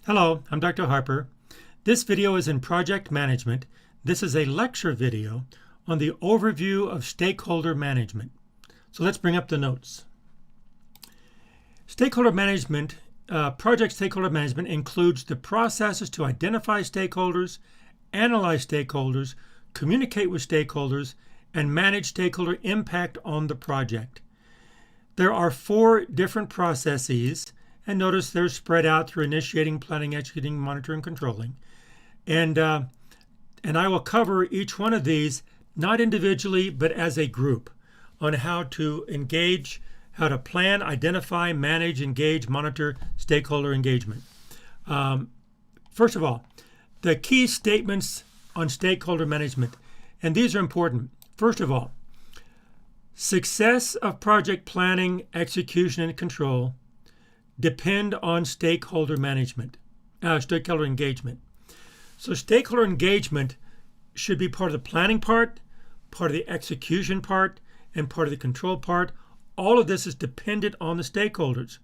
Hello, I'm Dr. Harper. This video is in project management. This is a lecture video on the overview of stakeholder management. So let's bring up the notes. Stakeholder management, project stakeholder management includes the processes to identify stakeholders, analyze stakeholders, communicate with stakeholders, and manage stakeholder impact on the project. There are 4 different processes, and notice they're spread out through initiating, planning, executing, monitoring, controlling. And I will cover each one of these, not individually, but as a group, on how to engage, how to plan, identify, manage, engage, monitor stakeholder engagement. First of all, the key statements on stakeholder management, and these are important. First of all, success of project planning, execution, and control depend on stakeholder management, stakeholder engagement. So stakeholder engagement should be part of the planning part of the execution part, and part of the control part. All of this is dependent on the stakeholders.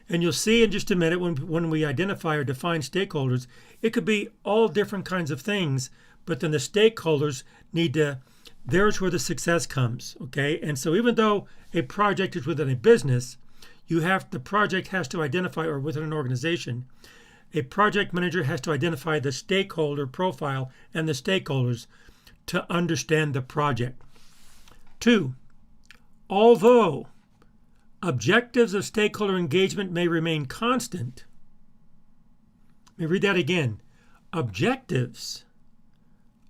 And you'll see in just a minute when we identify or define stakeholders, it could be all different kinds of things, but then the stakeholders need to, there's where the success comes, okay? And so even though a project is within a business, the project has to identify, or within an organization, a project manager has to identify the stakeholder profile and the stakeholders to understand the project. 2, although objectives of stakeholder engagement may remain constant, let me read that again. Objectives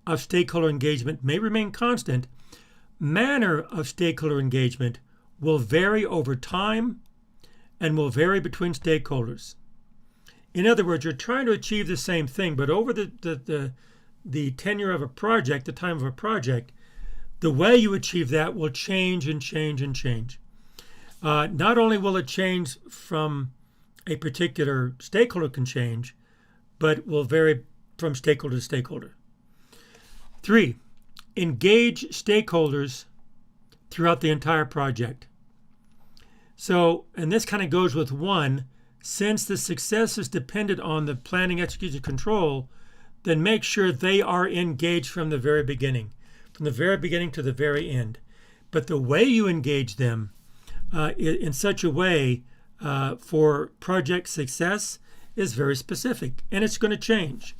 of stakeholder engagement may remain constant. Manner of stakeholder engagement will vary over time and will vary between stakeholders. In other words, you're trying to achieve the same thing, but over the tenure of a project, the time of a project, the way you achieve that will change and change and change. Not only will it change from a particular stakeholder can change, but will vary from stakeholder to stakeholder. 3, engage stakeholders throughout the entire project. So, and this kind of goes with 1, since the success is dependent on the planning, execution, control, then make sure they are engaged from the very beginning to the very end. But the way you engage them in such a way for project success is very specific, and it's going to change.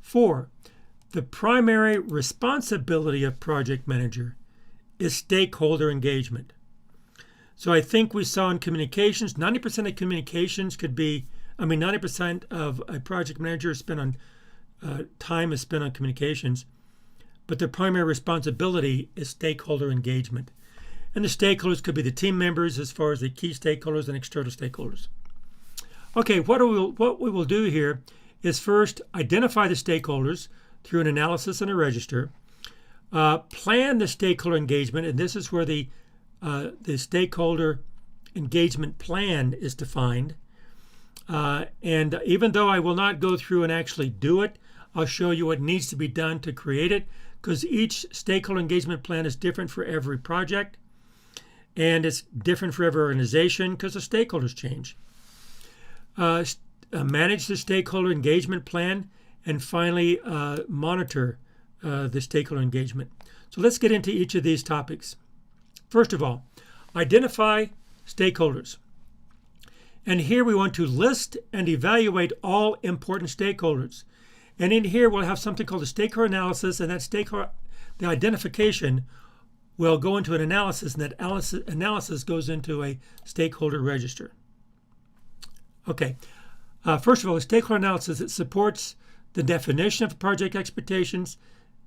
4, the primary responsibility of project manager is stakeholder engagement. So I think we saw in communications, 90% of communications could be, 90% of a project manager time is spent on communications, but the primary responsibility is stakeholder engagement. And the stakeholders could be the team members as far as the key stakeholders and external stakeholders. Okay, what we will do here is first identify the stakeholders through an analysis and a register, plan the stakeholder engagement, and this is where the stakeholder engagement plan is defined. And even though I will not go through and actually do it, I'll show you what needs to be done to create it, because each stakeholder engagement plan is different for every project, and it's different for every organization because the stakeholders change. Manage the stakeholder engagement plan, and finally monitor the stakeholder engagement. So let's get into each of these topics. First of all, identify stakeholders. And here we want to list and evaluate all important stakeholders. And in here we'll have something called a stakeholder analysis, and that the identification will go into an analysis, and that analysis goes into a stakeholder register. Okay, first of all, a stakeholder analysis, it supports the definition of project expectations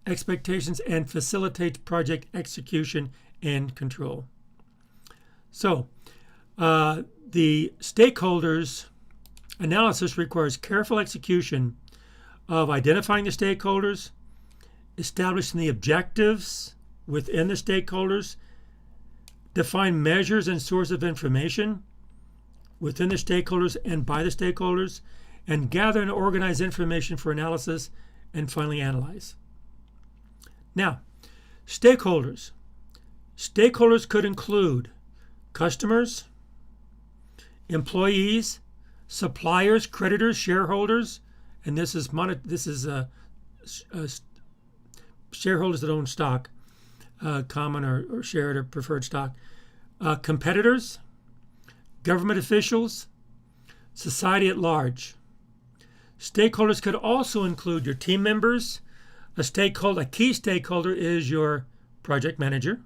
and facilitates project execution and control. So the stakeholders analysis requires careful execution of identifying the stakeholders, establishing the objectives within the stakeholders, define measures and source of information within the stakeholders and by the stakeholders, and gather and organize information for analysis, and finally analyze. Now, stakeholders. Stakeholders could include customers, employees, suppliers, creditors, shareholders, and this is shareholders that own stock, common or shared or preferred stock, competitors, government officials, society at large. Stakeholders could also include your team members. A key stakeholder is your project manager.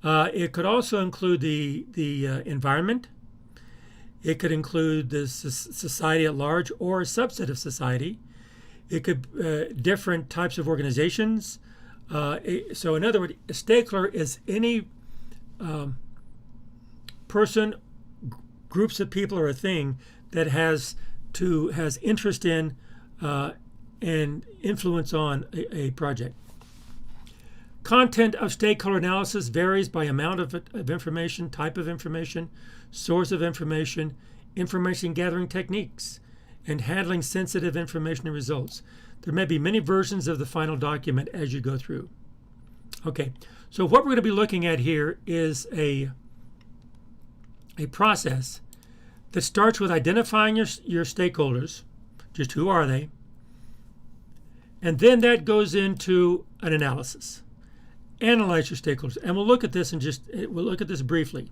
It could also include the environment. It could include the society at large or a subset of society. It could different types of organizations. So in other words, a stakeholder is any person, groups of people, or a thing that has interest in and influence on a project. Content of stakeholder analysis varies by amount of information, type of information, source of information, information gathering techniques, and handling sensitive information and results. There may be many versions of the final document as you go through. Okay, so what we're going to be looking at here is a process that starts with identifying your stakeholders, just who are they, and then that goes into an analysis. Analyze your stakeholders, and we'll look at this briefly.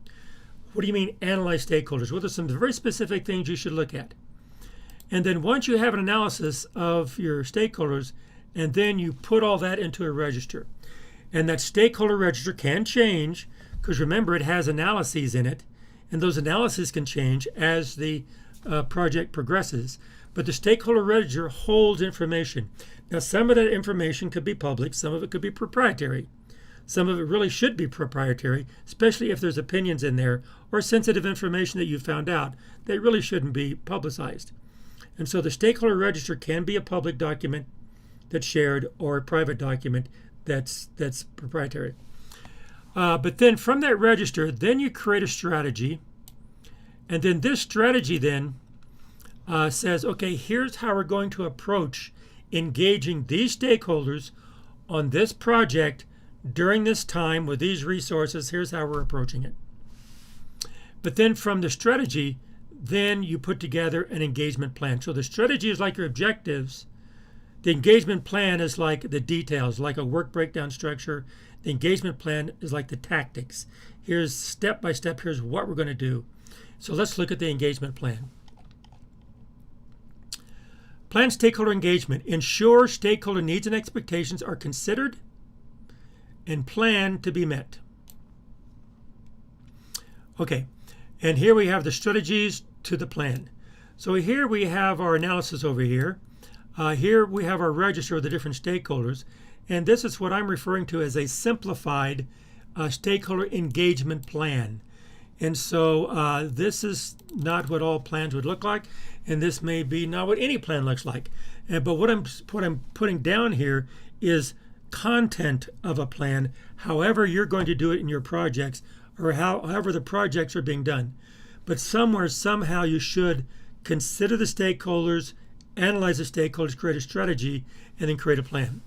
What do you mean analyze stakeholders? Well, there's some very specific things you should look at. And then once you have an analysis of your stakeholders, and then you put all that into a register. And that stakeholder register can change, because remember, it has analyses in it, and those analyses can change as the project progresses. But the stakeholder register holds information. Now, some of that information could be public, some of it could be proprietary. Some of it really should be proprietary, especially if there's opinions in there or sensitive information that you found out that really shouldn't be publicized. And so the stakeholder register can be a public document that's shared or a private document that's proprietary. But then from that register, then you create a strategy. And then this strategy then says, okay, here's how we're going to approach engaging these stakeholders on this project during this time with these resources. Here's how we're approaching it. But then from the strategy, then you put together an engagement plan. So the strategy is like your objectives. The engagement plan is like the details, like a work breakdown structure. The engagement plan is like the tactics. Here's step by step, here's what we're going to do. So let's look at the engagement plan. Plan stakeholder engagement. Ensure stakeholder needs and expectations are considered and plan to be met. Okay, and here we have the strategies to the plan. So here we have our analysis over here. Here we have our register of the different stakeholders, and this is what I'm referring to as a simplified stakeholder engagement plan. And so this is not what all plans would look like, and this may be not what any plan looks like. But what I'm putting down here is content of a plan, however you're going to do it in your projects, or however the projects are being done. But somewhere, somehow, you should consider the stakeholders, analyze the stakeholders, create a strategy, and then create a plan.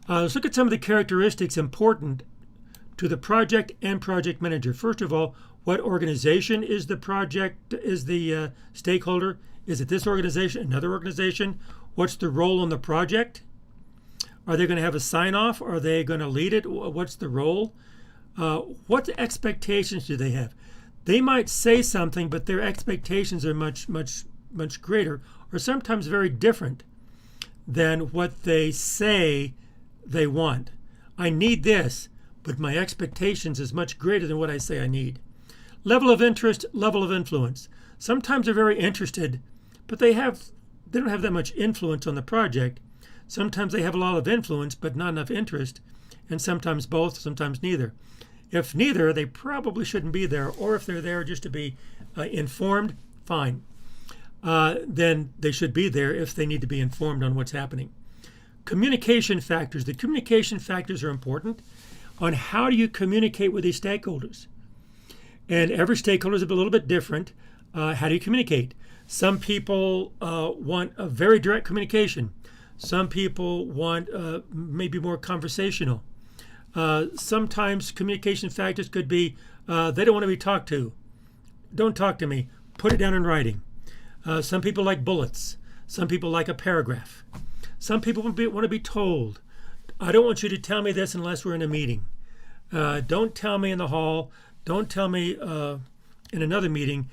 Let's look at some of the characteristics important to the project and project manager. First of all, what organization is the stakeholder? Is it this organization, another organization? What's the role on the project? Are they going to have a sign-off? Are they going to lead it? What's the role? What expectations do they have? They might say something, but their expectations are much, much, much greater, or sometimes very different than what they say they want. I need this, but my expectations is much greater than what I say I need. Level of interest, level of influence. Sometimes they're very interested, but they don't have that much influence on the project. Sometimes they have a lot of influence, but not enough interest, and sometimes both, sometimes neither. If neither, they probably shouldn't be there, or if they're there just to be informed, fine. Then they should be there if they need to be informed on what's happening. Communication factors. The communication factors are important on how do you communicate with these stakeholders. And every stakeholder is a little bit different. How do you communicate? Some people want a very direct communication. Some people want maybe more conversational. Sometimes communication factors could be they don't want to be talked to. Don't talk to me. Put it down in writing. Some people like bullets. Some people like a paragraph. Some people want to be told, I don't want you to tell me this unless we're in a meeting. Don't tell me in the hall. Don't tell me in another meeting.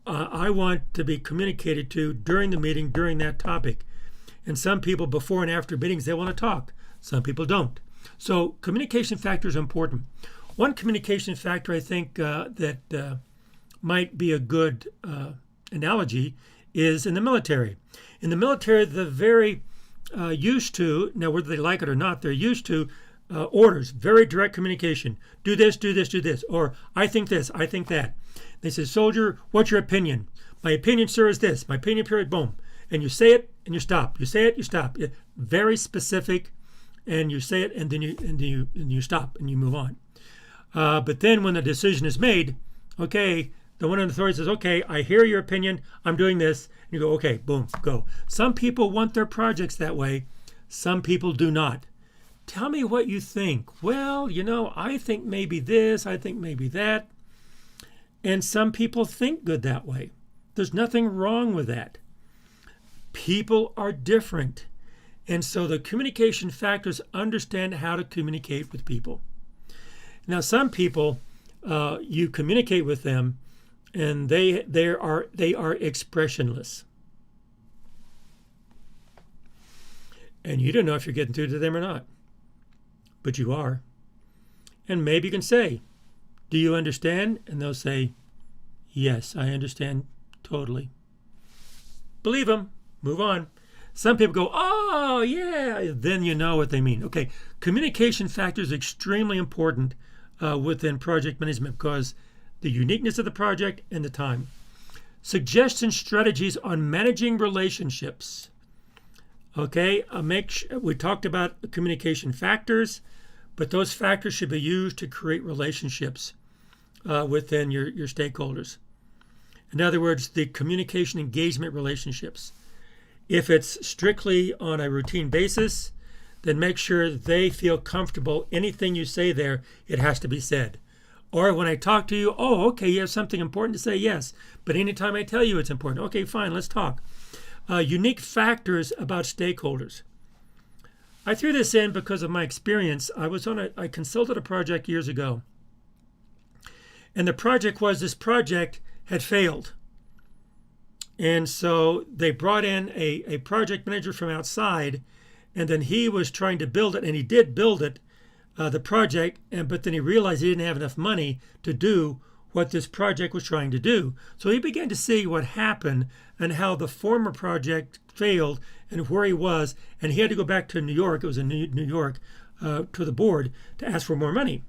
I want to be communicated to during the meeting, during that topic. And some people, before and after meetings, they want to talk. Some people don't. So communication factor is important. One communication factor I think that might be a good analogy is in the military. In the military, they're very used to, now whether they like it or not, they're used to orders, very direct communication. Do this, do this, do this. Or I think this, I think that. They say, soldier, what's your opinion? My opinion, sir, is this. My opinion, period, boom. And you say it and you stop. You say it, you stop. Very specific, and you say it and then you stop and you move on. But then when the decision is made, okay, the one in authority says, okay, I hear your opinion, I'm doing this. And you go, okay, boom, go. Some people want their projects that way. Some people do not. Tell me what you think. Well, I think maybe this, I think maybe that. And some people think good that way. There's nothing wrong with that. People are different. And so the communication factors understand how to communicate with people. Now, some people, you communicate with them, and they are expressionless. And you don't know if you're getting through to them or not. But you are. And maybe you can say, do you understand? And they'll say, yes, I understand totally. Believe them. Move on. Some people go, oh, yeah. Then you know what they mean. Okay, communication factor is extremely important within project management because the uniqueness of the project and the time. Suggestion strategies on managing relationships. Okay, we talked about communication factors, but those factors should be used to create relationships within your stakeholders. In other words, the communication engagement relationships. If it's strictly on a routine basis, then make sure they feel comfortable. Anything you say there, it has to be said. Or when I talk to you, oh, okay, you have something important to say, yes. But anytime I tell you it's important, okay, fine, let's talk. Unique factors about stakeholders. I threw this in because of my experience. I consulted a project years ago. And the project was this project had failed. And so they brought in a project manager from outside, and then he was trying to build it, and he did build it, the project, but then he realized he didn't have enough money to do what this project was trying to do. So he began to see what happened and how the former project failed and where he was, and he had to go back to New York. It was in New York to the board to ask for more money.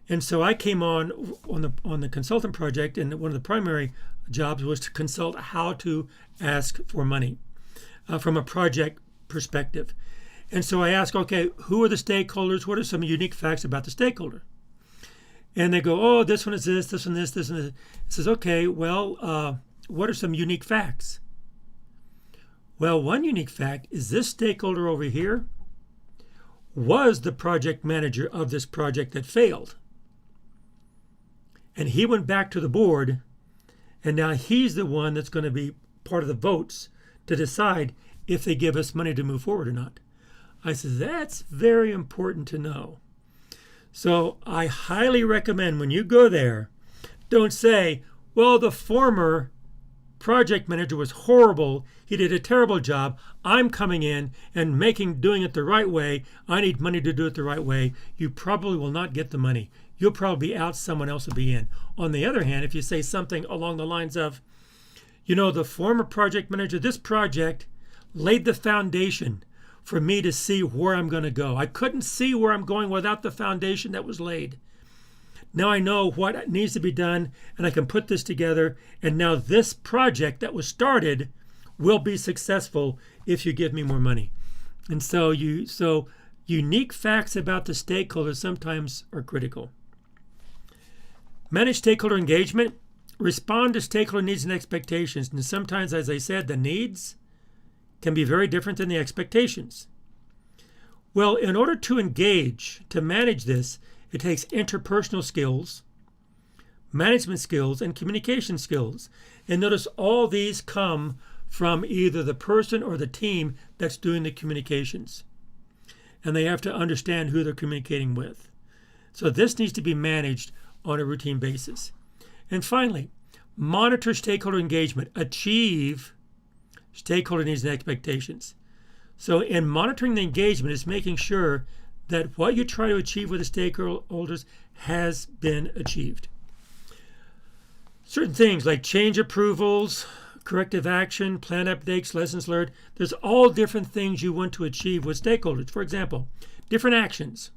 And so I came on the consultant project, and one of the primary jobs was to consult how to ask for money from a project perspective. And so I asked, okay, who are the stakeholders? What are some unique facts about the stakeholder? And they go, oh, this one is this one is this one is this. It says, okay, well, what are some unique facts? Well, one unique fact is this stakeholder over here was the project manager of this project that failed. And he went back to the board, and now he's the one that's going to be part of the votes to decide if they give us money to move forward or not. I said, that's very important to know. So I highly recommend when you go there, don't say, well, the former project manager was horrible. He did a terrible job. I'm coming in and doing it the right way. I need money to do it the right way. You probably will not get the money. You'll probably be out, someone else will be in. On the other hand, if you say something along the lines of, the former project manager, this project laid the foundation for me to see where I'm going to go. I couldn't see where I'm going without the foundation that was laid. Now I know what needs to be done, and I can put this together, and now this project that was started will be successful if you give me more money. And so unique facts about the stakeholders sometimes are critical. Manage stakeholder engagement. Respond to stakeholder needs and expectations. And sometimes, as I said, the needs can be very different than the expectations. Well, in order to engage, to manage this, it takes interpersonal skills, management skills, and communication skills. And notice all these come from either the person or the team that's doing the communications. And they have to understand who they're communicating with. So this needs to be managed on a routine basis. And finally, monitor stakeholder engagement. Achieve stakeholder needs and expectations. So in monitoring the engagement is making sure that what you try to achieve with the stakeholders has been achieved. Certain things like change approvals, corrective action, plan updates, lessons learned. There's all different things you want to achieve with stakeholders. For example, different actions.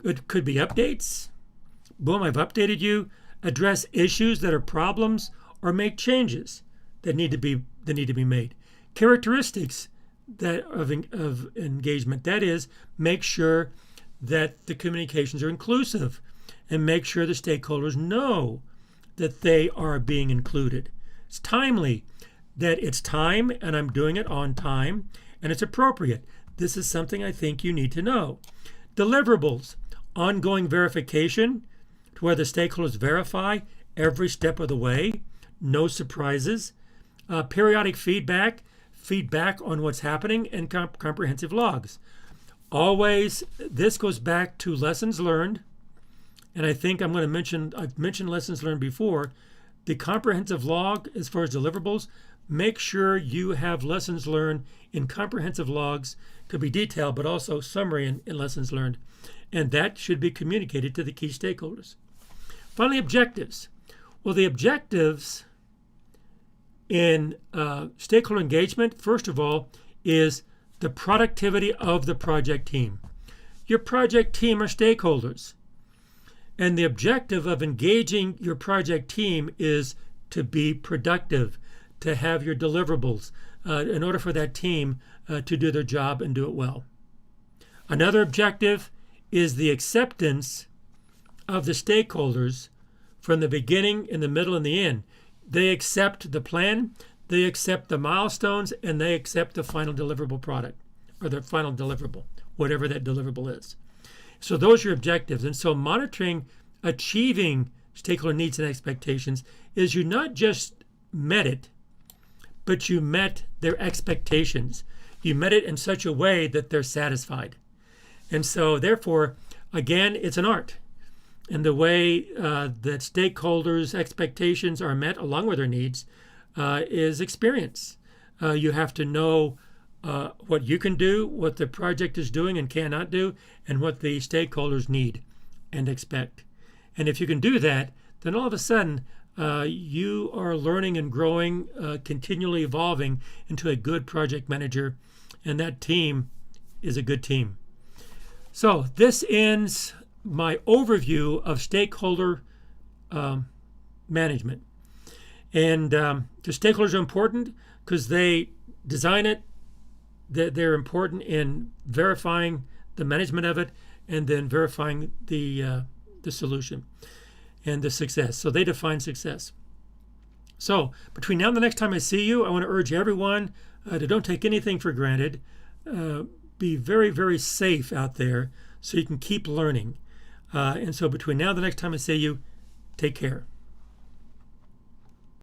It could be updates. Boom, I've updated you. Address issues that are problems or make changes that need to be made. Characteristics of engagement. That is, make sure that the communications are inclusive and make sure the stakeholders know that they are being included. It's timely, that it's time and I'm doing it on time and it's appropriate. This is something I think you need to know. Deliverables, ongoing verification to where the stakeholders verify every step of the way, no surprises. Periodic feedback on what's happening, and comprehensive logs. Always, this goes back to lessons learned, and I think I've mentioned lessons learned before. The comprehensive log, as far as deliverables, make sure you have lessons learned in comprehensive logs. Could be detailed, but also summary in lessons learned. And that should be communicated to the key stakeholders. Finally, objectives. Well, the objectives in stakeholder engagement, first of all, is the productivity of the project team. Your project team are stakeholders. And the objective of engaging your project team is to be productive, to have your deliverables in order for that team to do their job and do it well. Another objective is the acceptance of the stakeholders from the beginning, in the middle, and the end. They accept the plan, they accept the milestones, and they accept the final deliverable product, or the final deliverable, whatever that deliverable is. So those are your objectives. And so monitoring, achieving stakeholder needs and expectations is you not just met it, but you met their expectations. You met it in such a way that they're satisfied. And so therefore, again, it's an art. And the way that stakeholders' expectations are met along with their needs is experience. You have to know what you can do, what the project is doing and cannot do, and what the stakeholders need and expect. And if you can do that, then all of a sudden you are learning and growing, continually evolving into a good project manager, and that team is a good team. So this ends my overview of stakeholder management. And the stakeholders are important because they design it. They're important in verifying the management of it and then verifying the solution and the success. So they define success. So between now and the next time I see you, I want to urge everyone to don't take anything for granted. Be very, very safe out there so you can keep learning. And so between now and the next time I see you, take care.